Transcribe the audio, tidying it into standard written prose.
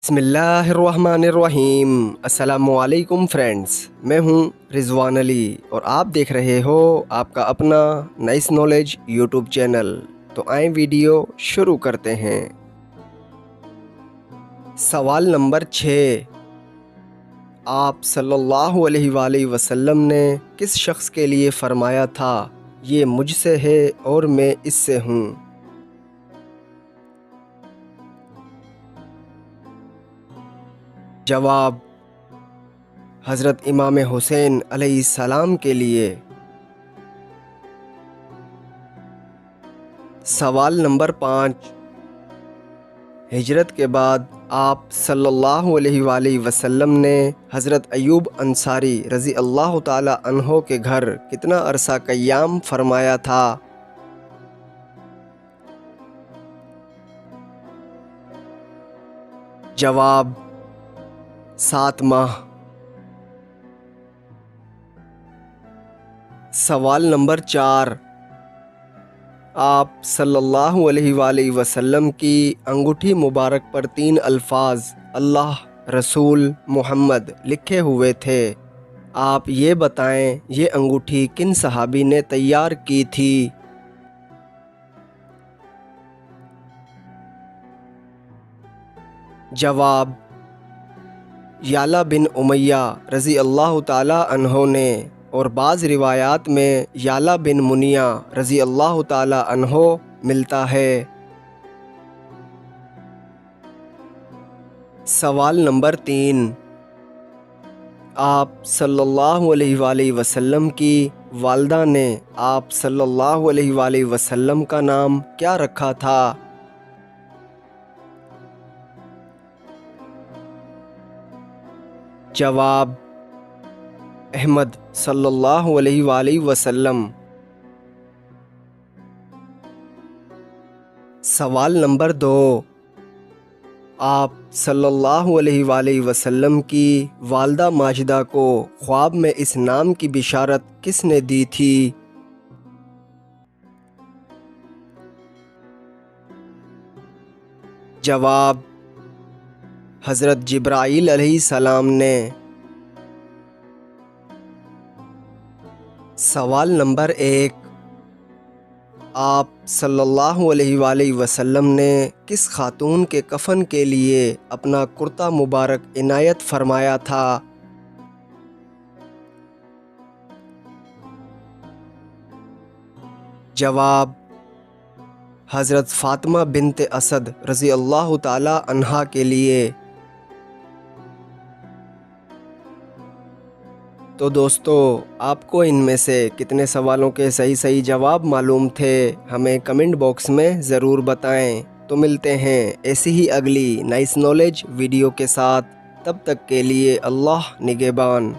बिस्मिल्लाहिर्रहमानिर्रहीम। अस्सलामुअलैकुम फ्रेंड्स, मैं हूं रिजवान अली और आप देख रहे हो आपका अपना नाइस नॉलेज यूट्यूब चैनल। तो आए वीडियो शुरू करते हैं। सवाल नंबर 6, आप सल्लल्लाहु अलैहि वसल्लम ने किस शख्स के लिए फ़रमाया था, ये मुझसे है और मैं इससे हूँ? जवाब, हज़रत इमाम हुसैन अलैहिस्सलाम के लिए। सवाल नंबर 5, हिजरत के बाद आप सल्लल्लाहु अलैहि वसल्लम ने हज़रत अयूब अंसारी रज़ी अल्लाह ताला अन्हो के घर कितना अरसा क़याम फरमाया था? जवाब, 7 माह। सवाल नंबर 4, आप सल्लल्लाहु अलैहि वसल्लम की अंगूठी मुबारक पर 3 अल्फाज अल्लाह, रसूल, मोहम्मद लिखे हुए थे। आप ये बताएं, ये अंगूठी किन सहाबी ने तैयार की थी? जवाब, याला बिन उमैया रज़ी अल्लाह ताला अन्हो ने, और बाज़ रिवायात में याला बिन मुनिया रज़ी अल्लाह ताला अन्हो मिलता है। सवाल नंबर 3, आप सल्लल्लाहु अलैहि वसल्लम की वालदा ने आप सल्लल्लाहु अलैहि वसल्लम का नाम क्या रखा था? जवाब, अहमद सल्लल्लाहु अलैहि वसल्लम। सवाल नंबर 2, आप सल्लल्लाहु अलैहि वसल्लम की वालदा माजिदा को ख्वाब में इस नाम की बिशारत किसने दी थी? जवाब, हज़रत जिब्राईल अलैहिस्सलाम ने। सवाल नंबर 1, आप सल्लल्लाहु अलैहि वसल्लम ने किस खातून के कफ़न के लिए अपना कुर्ता मुबारक इनायत फरमाया था? जवाब, हज़रत फ़ातिमा बिनते असद रज़ी अल्लाह ताला अन्हा के लिए। तो दोस्तों, आपको इनमें से कितने सवालों के सही जवाब मालूम थे, हमें कमेंट बॉक्स में ज़रूर बताएं। तो मिलते हैं ऐसी ही अगली नाइस नॉलेज वीडियो के साथ। तब तक के लिए अल्लाह निगहबान।